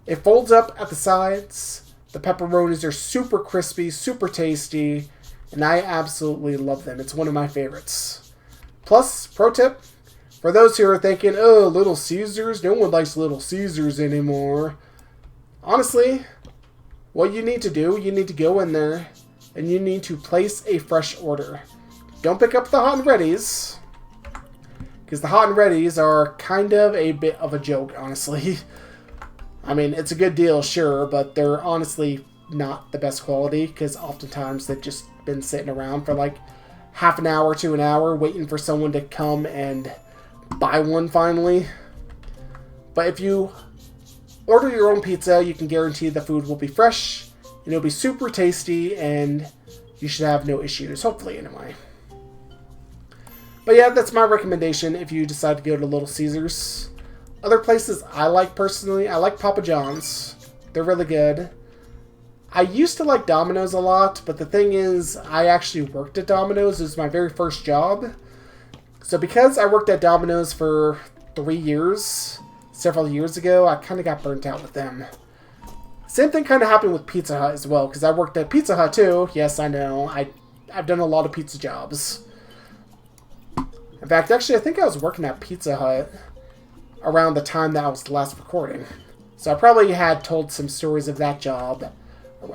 It folds up at the sides. The pepperonis are super crispy, super tasty, and I absolutely love them. It's one of my favorites. Plus, pro tip, for those who are thinking, oh, Little Caesars, no one likes Little Caesars anymore. Honestly, what you need to do, you need to go in there and you need to place a fresh order. Don't pick up the hot and readies, because the hot and readies are kind of a bit of a joke, honestly. I mean, it's a good deal, sure, but they're honestly not the best quality, because oftentimes they've just been sitting around for like half an hour to an hour waiting for someone to come and buy one finally. But if you order your own pizza, you can guarantee the food will be fresh, and it'll be super tasty, and you should have no issues, hopefully, anyway. But yeah, that's my recommendation if you decide to go to Little Caesars. Other places I like personally, I like Papa John's. They're really good. I used to like Domino's a lot, but the thing is, I actually worked at Domino's. It was my very first job. So because I worked at Domino's for 3 years, several years ago, I kind of got burnt out with them. Same thing kind of happened with Pizza Hut as well, because I worked at Pizza Hut too. Yes, I know. I've done a lot of pizza jobs. In fact, actually, I think I was working at Pizza Hut around the time that I was last recording. So I probably had told some stories of that job.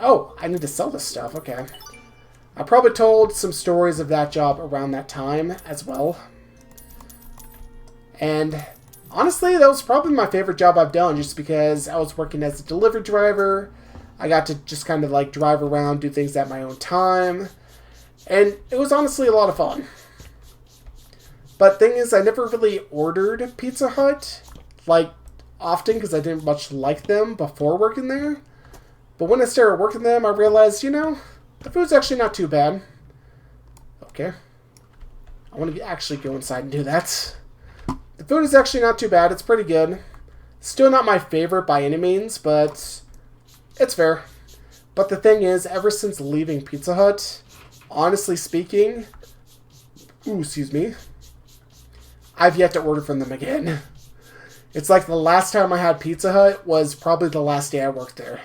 Oh, I need to sell this stuff. Okay. I probably told some stories of that job around that time as well. And honestly, that was probably my favorite job I've done, just because I was working as a delivery driver. I got to just kind of like drive around, do things at my own time. And it was honestly a lot of fun. But thing is, I never really ordered Pizza Hut, like, often, because I didn't much like them before working there. But when I started working them, I realized, you know, the food's actually not too bad. Okay. I want to actually go inside and do that. The food is actually not too bad. It's pretty good. Still not my favorite by any means, but it's fair. But the thing is, ever since leaving Pizza Hut, honestly speaking, excuse me, I've yet to order from them again. It's like the last time I had Pizza Hut was probably the last day I worked there.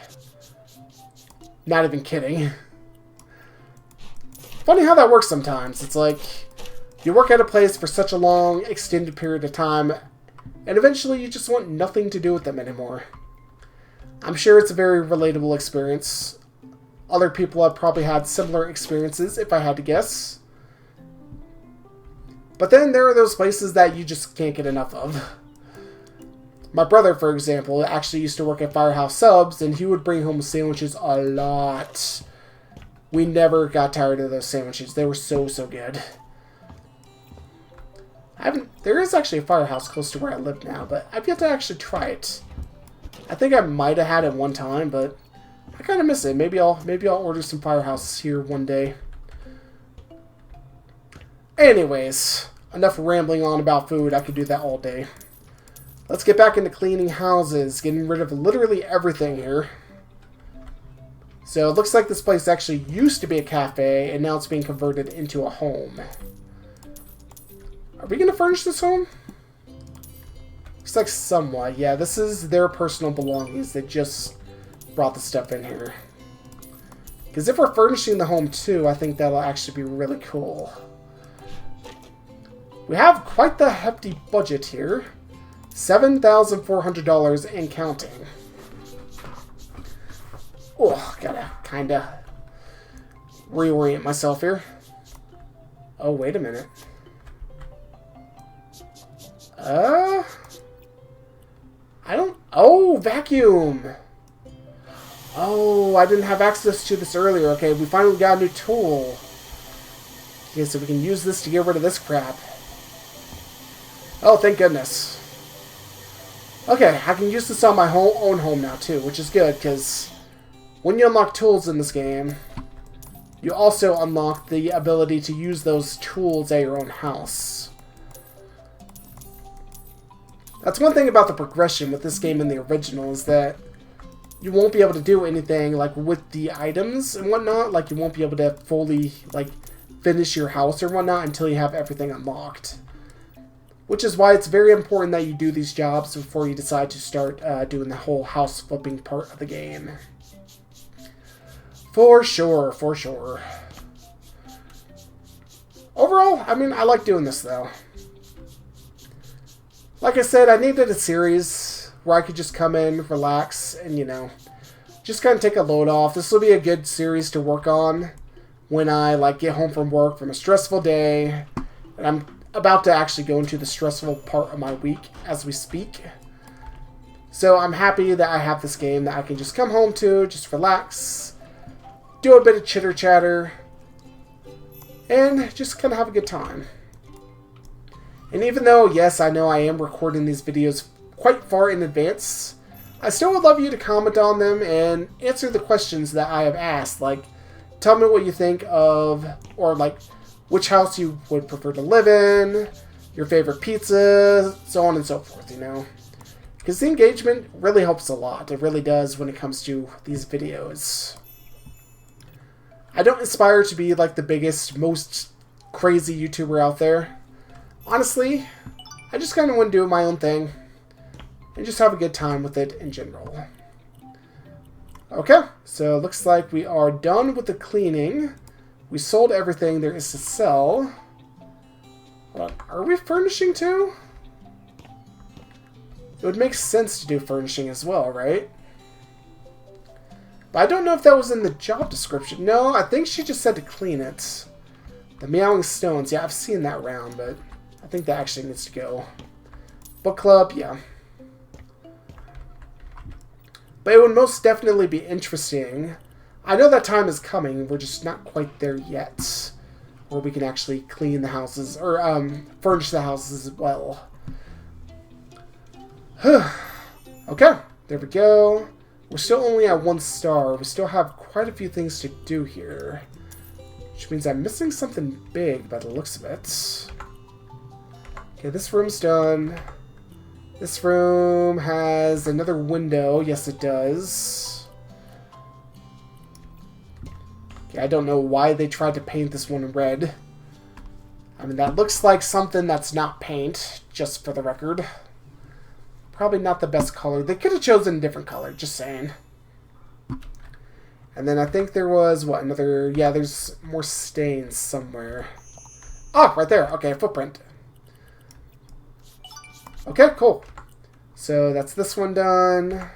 Not even kidding. Funny how that works sometimes. It's like you work at a place for such a long, extended period of time, and eventually you just want nothing to do with them anymore. I'm sure it's a very relatable experience. Other people have probably had similar experiences, if I had to guess. But then there are those places that you just can't get enough of. My brother, for example, actually used to work at Firehouse Subs, and he would bring home sandwiches a lot. We never got tired of those sandwiches. They were so good. There is actually a Firehouse close to where I live now, but I've yet to actually try it. I think I might have had it one time, but I kind of miss it. Maybe I'll order some Firehouse here one day. Anyways, enough rambling on about food. I could do that all day. Let's get back into cleaning houses, getting rid of literally everything here. So it looks like this place actually used to be a cafe, and now it's being converted into a home. Are we going to furnish this home? Looks like somewhat. Yeah, this is their personal belongings. They just brought the stuff in here. Because if we're furnishing the home too, I think that'll actually be really cool. We have quite the hefty budget here. $7,400 and counting. Oh, gotta kinda reorient myself here. Oh, wait a minute. I don't... Oh, vacuum! Oh, I didn't have access to this earlier. Okay, we finally got a new tool. Okay, so we can use this to get rid of this crap. Oh, thank goodness. Okay, I can use this on my own home now, too, which is good, because when you unlock tools in this game, you also unlock the ability to use those tools at your own house. That's one thing about the progression with this game in the original, is that you won't be able to do anything, like, with the items and whatnot. Like, you won't be able to fully, like, finish your house or whatnot until you have everything unlocked. Which is why it's very important that you do these jobs before you decide to start doing the whole house flipping part of the game. For sure, for sure. Overall, I mean, I like doing this, though. Like I said, I needed a series where I could just come in, relax, and, you know, just kind of take a load off. This will be a good series to work on when I, like, get home from work from a stressful day, and I'm about to actually go into the stressful part of my week as we speak. So I'm happy that I have this game that I can just come home to, just relax, do a bit of chitter chatter, and just kind of have a good time. And even though, yes, I know I am recording these videos quite far in advance, I still would love you to comment on them and answer the questions that I have asked. Like, tell me what you think of, or like, which house you would prefer to live in, your favorite pizza, so on and so forth, you know. Because the engagement really helps a lot. It really does when it comes to these videos. I don't aspire to be like the biggest, most crazy YouTuber out there. Honestly, I just kind of want to do my own thing and just have a good time with it in general. Okay, so it looks like we are done with the cleaning. We sold everything there is to sell. Hold on. Are we furnishing too? It would make sense to do furnishing as well, right? But I don't know if that was in the job description. No, I think she just said to clean it. The Meowing Stones. Yeah, I've seen that round, but I think that actually needs to go. Book club, yeah. But it would most definitely be interesting. I know that time is coming, we're just not quite there yet. Where we can actually clean the houses, or furnish the houses as well. Okay, there we go. We're still only at 1 star. We still have quite a few things to do here. Which means I'm missing something big by the looks of it. Okay, this room's done. This room has another window. Yes, it does. Okay, I don't know why they tried to paint this one red. I mean, that looks like something that's not paint, just for the record. Probably not the best color. They could have chosen a different color, just saying. And then I think there was, what, another... Yeah, there's more stains somewhere. Oh, right there. Okay, footprint. Okay, cool. So that's this one done.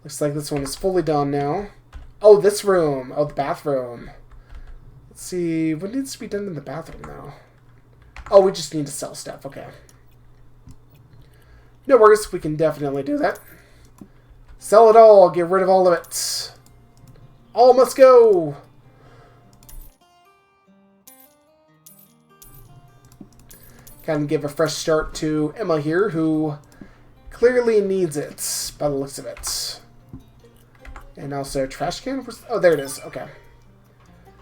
Looks like this one is fully done now. Oh, this room. Oh, the bathroom. Let's see. What needs to be done in the bathroom now? Oh, we just need to sell stuff. Okay. No worries. We can definitely do that. Sell it all. Get rid of all of it. All must go. Kind of give a fresh start to Emma here, who clearly needs it by the looks of it. And also trash can. Oh, there it is. Okay.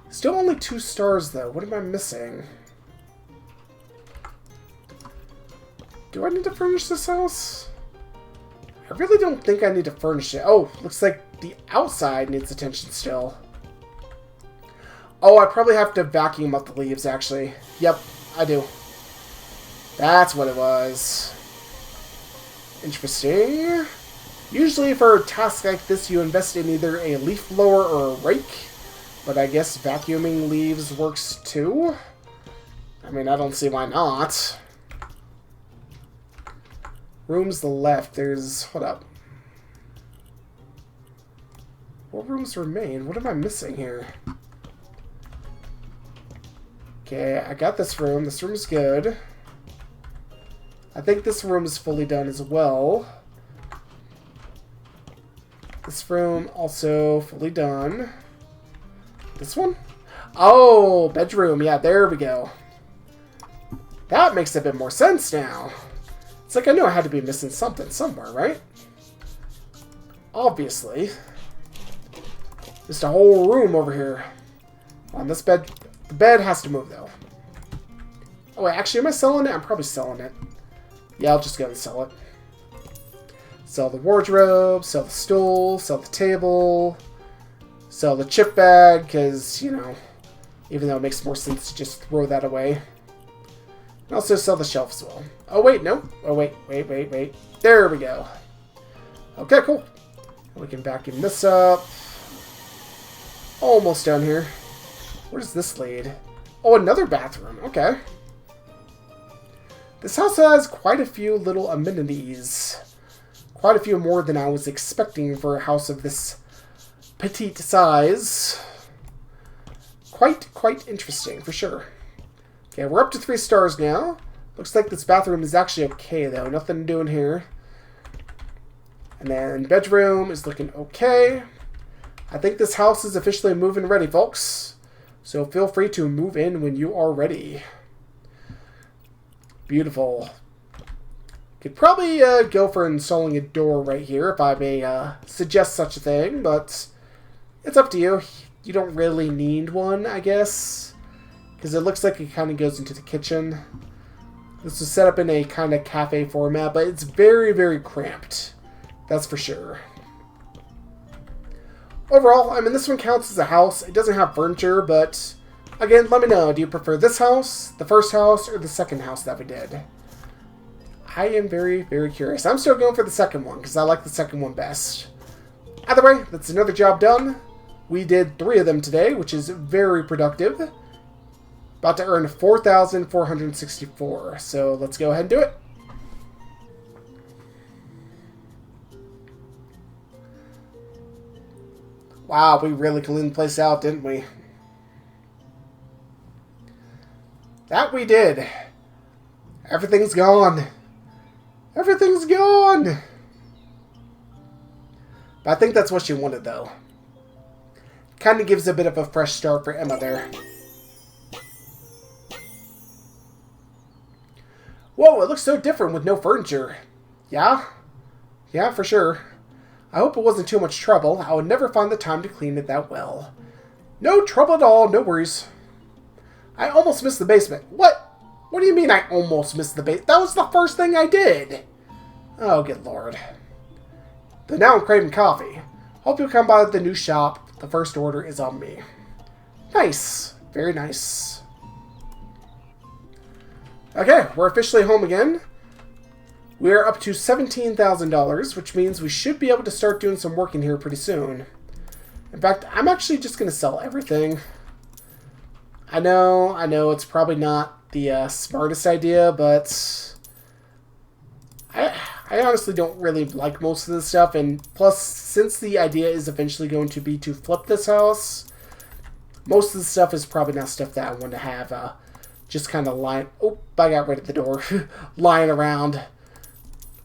Still only 2 stars though. What am I missing? Do I need to furnish this house? I really don't think I need to furnish it. Oh, looks like the outside needs attention still. Oh, I probably have to vacuum up the leaves, actually. Yep, I do. That's what it was. Interesting. Usually for a task like this, you invest in either a leaf blower or a rake. But I guess vacuuming leaves works too. I mean, I don't see why not. Rooms to the left, there's... Hold up. What rooms remain? What am I missing here? Okay, I got this room. This room's good. I think this room is fully done as well. This room also fully done. This one? Oh, bedroom. Yeah, there we go. That makes a bit more sense now. It's like I knew I had to be missing something somewhere, right? Obviously. Just a whole room over here. On this bed. The bed has to move, though. Oh, wait, actually, am I selling it? I'm probably selling it. Yeah, I'll just go and sell it. Sell the wardrobe, sell the stool, sell the table, sell the chip bag, because, you know, even though it makes more sense to just throw that away. And also sell the shelf as well. Oh, wait, no. Oh, wait. There we go. Okay, cool. We can vacuum this up. Almost done here. Where does this lead? Oh, another bathroom. Okay. This house has quite a few little amenities. Quite a few more than I was expecting for a house of this petite size. Quite interesting, for sure. Okay, we're up to 3 stars now. Looks like this bathroom is actually okay, though. Nothing doing here. And then bedroom is looking okay. I think this house is officially move-in ready, folks. So feel free to move in when you are ready. Beautiful. Could probably go for installing a door right here, if I may suggest such a thing, but it's up to you. You don't really need one, I guess, because it looks like it kind of goes into the kitchen. This is set up in a kind of cafe format, but it's very, very cramped. That's for sure. Overall, I mean, this one counts as a house. It doesn't have furniture, but again, let me know. Do you prefer this house, the first house, or the second house that we did? I am very, very curious. I'm still going for the second one, because I like the second one best. Either way, that's another job done. We did 3 of them today, which is very productive. About to earn 4,464. So let's go ahead and do it. Wow, we really cleaned the place out, didn't we? That we did. Everything's gone. Everything's gone. But I think that's what she wanted, though. Kind of gives a bit of a fresh start for Emma there. Whoa, it looks so different with no furniture. Yeah? Yeah, for sure. I hope it wasn't too much trouble. I would never find the time to clean it that well. No trouble at all, no worries. I almost missed the basement. What? What do you mean I almost missed the bait? That was the first thing I did! Oh, good lord. But now I'm craving coffee. Hope you'll come by the new shop. The first order is on me. Nice. Very nice. Okay, we're officially home again. We are up to $17,000, which means we should be able to start doing some work in here pretty soon. In fact, I'm actually just going to sell everything. I know, it's probably not the smartest idea, but I honestly don't really like most of this stuff, and plus, since the idea is eventually going to be to flip this house, most of the stuff is probably not stuff that I want to have just kind of lying... Oh, I got right at the door. Lying around.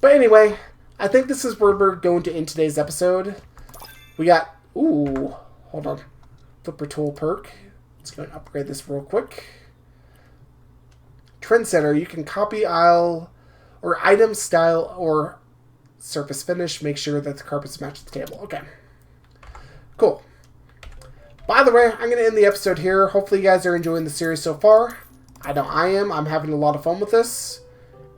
But anyway, I think this is where we're going to end today's episode. We got... Ooh, hold on. Flipper tool perk. Let's go and upgrade this real quick. Trendsetter, you can copy aisle or item style or surface finish. Make sure that the carpets match the table. Okay. Cool. By the way, I'm going to end the episode here. Hopefully you guys are enjoying the series so far. I know I am. I'm having a lot of fun with this.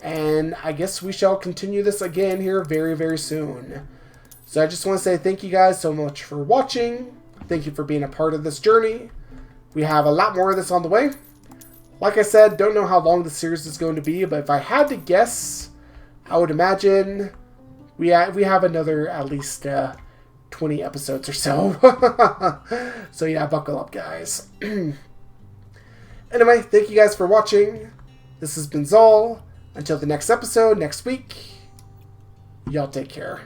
And I guess we shall continue this again here very, very soon. So I just want to say thank you guys so much for watching. Thank you for being a part of this journey. We have a lot more of this on the way. Like I said, don't know how long the series is going to be, but if I had to guess, I would imagine we have another at least 20 episodes or so. So yeah, buckle up, guys. Anyway, thank you guys for watching. This has been Zal. Until the next episode, next week, y'all take care.